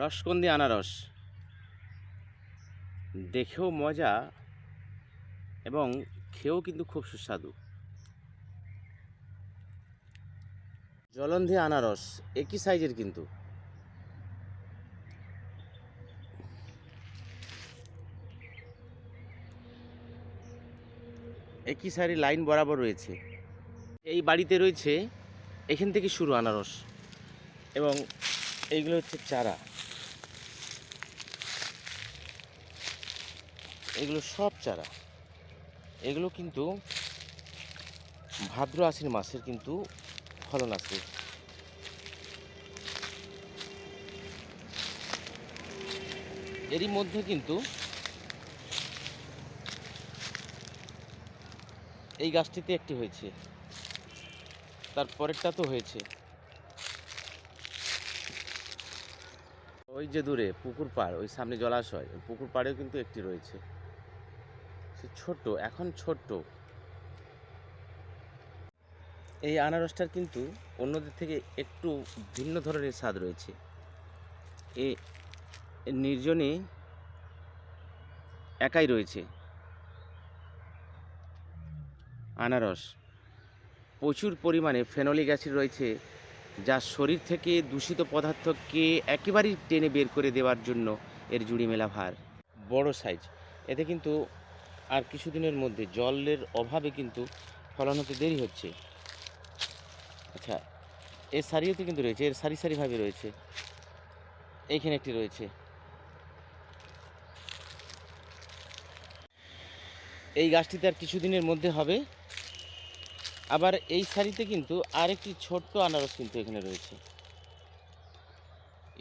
রসকন্দি আনারস দেখেও মজা এবং খেয়েও কিন্তু খুব সুস্বাদু। জলন্ধি আনারস একই সাইজের কিন্তু একই সারি লাইন বরাবর রয়েছে। এই বাড়িতে রয়েছে এখান থেকে শুরু আনারস, এবং এইগুলো হচ্ছে চারা। এগুলো সব চারা। এগুলো কিন্তু ভাদ্র আশ্বিন মাসের কিন্তু ফলন আছে। এরই মধ্যে কিন্তু এই গাছটিতে একটি হয়েছে, তারপরেরটা তো হয়েছে। ওই যে দূরে পুকুর পাড়, ওই সামনে জলাশয়, ওই পুকুর পাড়েও কিন্তু একটি রয়েছে। সে ছোট, এখন ছোট্ট। এই আনারসটার কিন্তু অন্যদের থেকে একটু ভিন্ন ধরনের স্বাদ রয়েছে। এ নির্জনে একাই রয়েছে আনারস। প্রচুর পরিমাণে ফেনোলিক অ্যাসিড রয়েছে, যা শরীর থেকে দূষিত পদার্থকে একেবারেই টেনে বের করে দেওয়ার জন্য এর জুড়ি মেলা ভার। বড় সাইজ। এতে কিন্তু আর কিছুদিনের মধ্যে জলের অভাবে কিন্তু ফলন হতে দেরি হচ্ছে। আচ্ছা, এর সারিতে কিন্তু রয়েছে, এর সারি সারিভাবে রয়েছে। এইখানে একটি রয়েছে। এই গাছটিতে আর কিছুদিনের মধ্যে হবে। আবার এই সারিতে কিন্তু আরেকটি ছোট্ট আনারস কিন্তু এখানে রয়েছে।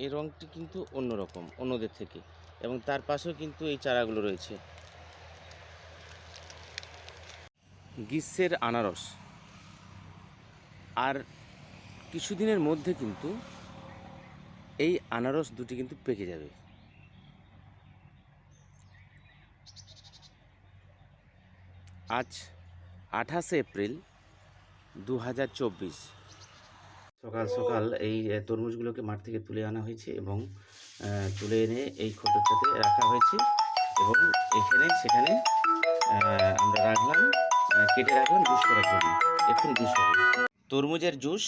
এই রঙটি কিন্তু অন্যরকম অন্যদের থেকে, এবং তার পাশেও কিন্তু এই চারাগুলো রয়েছে। গ্রীষ্মের আনারস আর কিছুদিনের মধ্যে কিন্তু এই আনারস দুটি কিন্তু পেকে যাবে। আজ 28শে এপ্রিল 2024। সকাল সকাল এই তরমুজগুলোকে মাঠ থেকে তুলে আনা হয়েছে এবং তুলে এনে এই খোঁটাটাতে রাখা হয়েছে, এবং এখানে সেখানে আমরা রাখলাম, কেটে রাখলাম জুস করার জন্য। এখন জুস হবে তরমুজের জুস।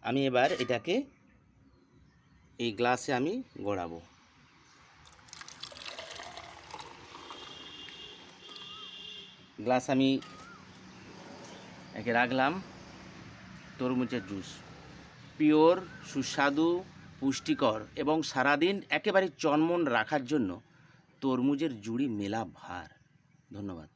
আমি এবার এটাকে এই গ্লাসে আমি গড়াবো। গ্লাস আমি একে রাখলাম। তরমুজের জুস পিওর, সুস্বাদু, পুষ্টিকর এবং সারাদিন একেবারে চনমন রাখার জন্য তরমুজের জুড়ি মেলা ভার। ধন্যবাদ।